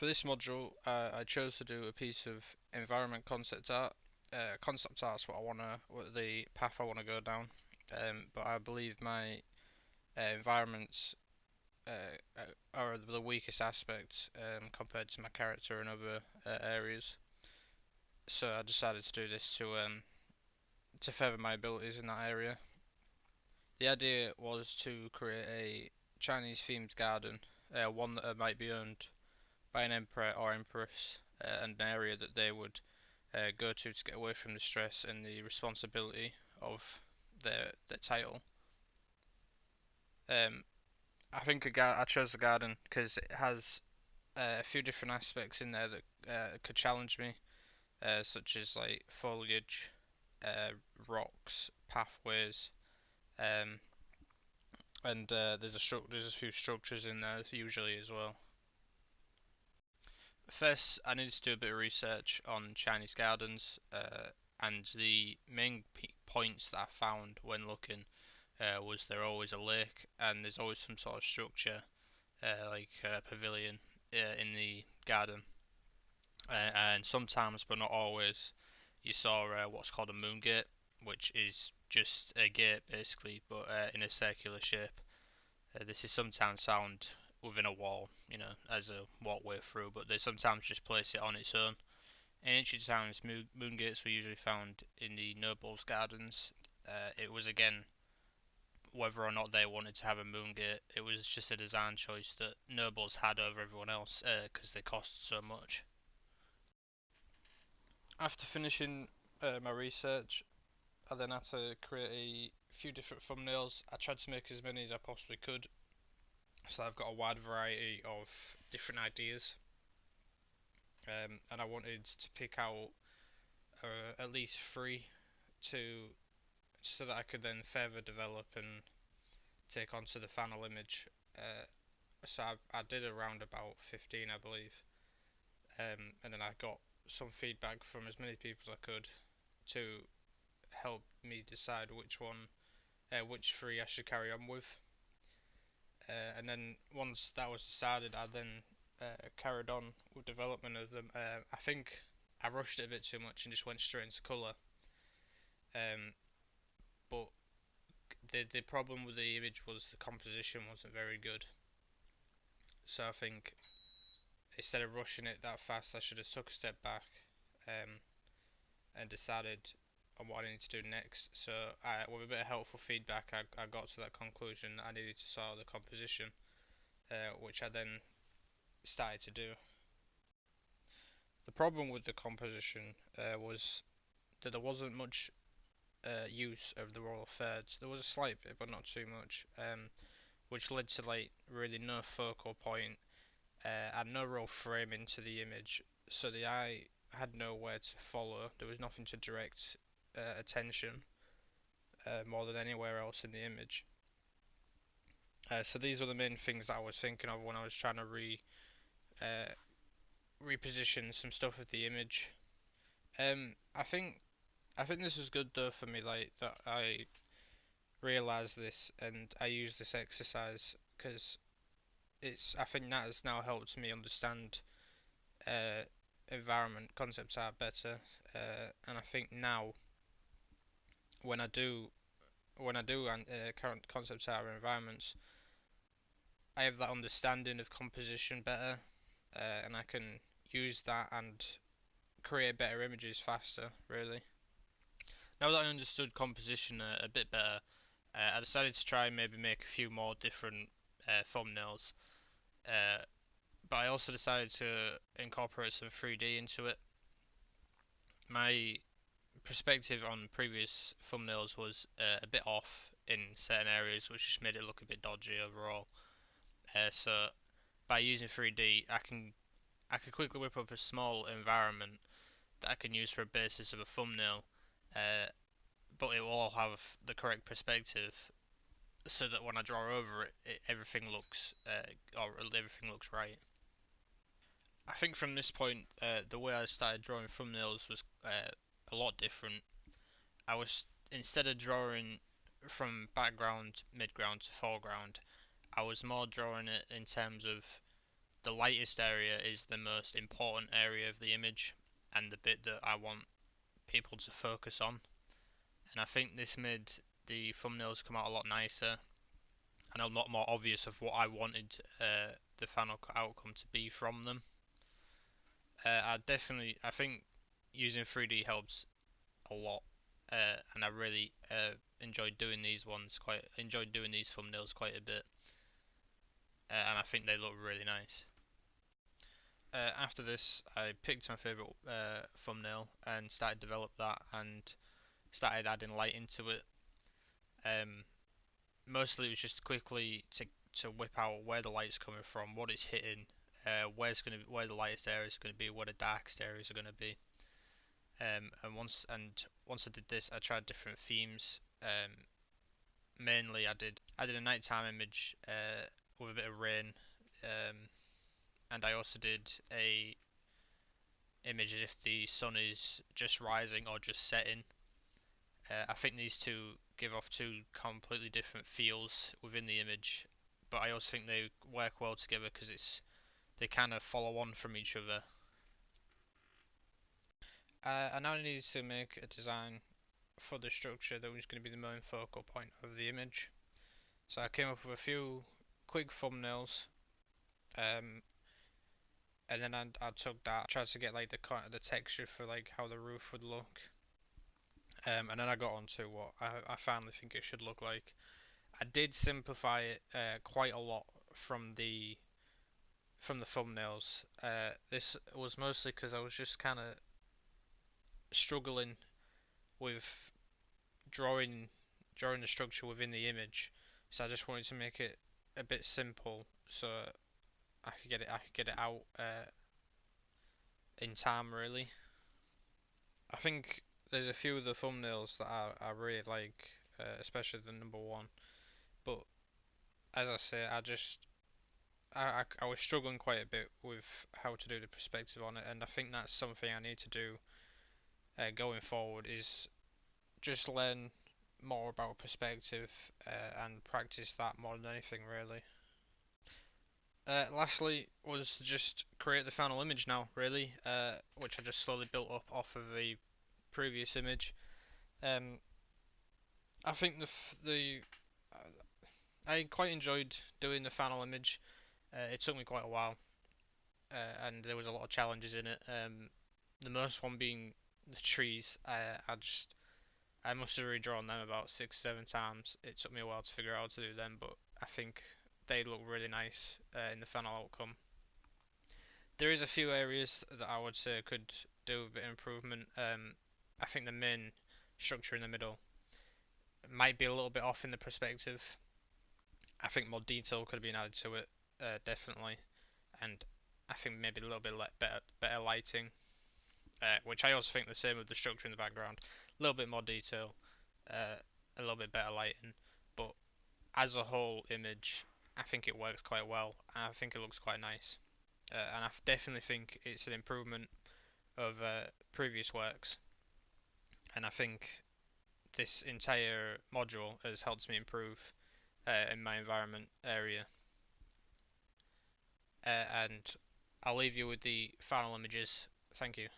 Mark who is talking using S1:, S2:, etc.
S1: For this module, I chose to do a piece of environment concept art. Concept art's what the path I wanna go down. But I believe my environments are the weakest aspects compared to my character and other areas. So I decided to do this to further my abilities in that area. The idea was to create a Chinese themed garden, one that might be owned by an emperor or empress, and an area that they would go to get away from the stress and the responsibility of their title. Um, I think I chose the garden because it has a few different aspects in there that could challenge me, such as like foliage, uh, rocks, pathways, um, and there's a few structures in there usually as well. First, I needed to do a bit of research on Chinese gardens, and the main points that I found when looking was there always a lake and there's always some sort of structure, like a pavilion, in the garden. And sometimes, but not always, you saw what's called a moon gate, which is just a gate basically, but in a circular shape. This is sometimes found within a wall, as a walkway through, but they sometimes just place it on its own. In ancient times, moon gates were usually found in the nobles' gardens. It was again whether or not they wanted to have a moon gate. It was just a design choice that nobles had over everyone else because they cost so much. After finishing my research, I then had to create a few different thumbnails. I tried to make as many as I possibly could, so I've got a wide variety of different ideas. And I wanted to pick out at least three to so that I could then further develop and take onto the final image. So I did around about 15, I believe, and then I got some feedback from as many people as I could to help me decide which three I should carry on with. And then once that was decided, I then carried on with development of them. I think I rushed it a bit too much and just went straight into colour. Um, but the problem with the image was the composition wasn't very good. So I think instead of rushing it that fast, I should have took a step back um, and decided on what I needed to do next. So with a bit of helpful feedback, I got to that conclusion that I needed to sort the composition, which I then started to do. The problem with the composition was that there wasn't much use of the royal thirds. There was a slight bit, but not too much, which led to like really no focal point and no real framing to the image. So the eye had nowhere to follow. There was nothing to direct attention more than anywhere else in the image. So these were the main things that I was thinking of when I was trying to uh, reposition some stuff with the image. I think this was good though for me, like that I realized this and I used this exercise because I think that has now helped me understand uh, environment concept art better, and I think now when I do current concept art environments, I have that understanding of composition better, and I can use that and create better images faster. Really, now that I understood composition a bit better, I decided to try and maybe make a few more different thumbnails. Uh, but I also decided to incorporate some 3D into it. My perspective on previous thumbnails was a bit off in certain areas, which just made it look a bit dodgy overall. So by using 3D, I can quickly whip up a small environment that I can use for a basis of a thumbnail, uh, but it will all have the correct perspective, so that when I draw over it everything looks right. I think from this point, the way I started drawing thumbnails was a lot different. I was instead of drawing from background, midground to foreground, I was more drawing it in terms of the lightest area is the most important area of the image and the bit that I want people to focus on. And I think this made the thumbnails come out a lot nicer and a lot more obvious of what I wanted the final outcome to be from them. I think using 3D helps a lot, and I really enjoyed doing these thumbnails quite a bit, and I think they look really nice. After this, I picked my favorite thumbnail and started to develop that and started adding light into it. Um, Mostly it was just quickly to whip out where the light's coming from, what it's hitting, where the lightest areas are going to be, where the darkest areas are going to be. And once I did this, I tried different themes. Mainly, I did a nighttime image with a bit of rain, um, and I also did a image as if the sun is just rising or just setting. I think these two give off two completely different feels within the image, but I also think they work well together because they kind of follow on from each other. I now needed to make a design for the structure that was going to be the main focal point of the image. So I came up with a few quick thumbnails, um, and then I took that, tried to get like the texture for like how the roof would look, and then I got onto what I finally think it should look like. I did simplify it quite a lot from the thumbnails. This was mostly because I was just kind of struggling with drawing drawing the structure within the image, so I just wanted to make it a bit simple so I could get it out in time really. I think there's a few of the thumbnails that I really like, especially the number one. But as I say, I was struggling quite a bit with how to do the perspective on it, and I think that's something I need to do going forward is just learn more about perspective and practice that more than anything really. Lastly was just create the final image now really, which I just slowly built up off of the previous image. Um, I think I quite enjoyed doing the final image. It took me quite a while, and there was a lot of challenges in it. The most one being the trees. I must have redrawn them about 6, 7 times. It took me a while to figure out how to do them, but I think they look really nice in the final outcome. There is a few areas that I would say could do a bit of improvement. I think the main structure in the middle might be a little bit off in the perspective. I think more detail could have been added to it, definitely, and I think maybe a little bit better lighting, which I also think the same with the structure in the background. A little bit more detail, a little bit better lighting, but as a whole image, I think it works quite well. And I think it looks quite nice, and I definitely think it's an improvement of previous works. And I think this entire module has helped me improve in my environment area. And I'll leave you with the final images. Thank you.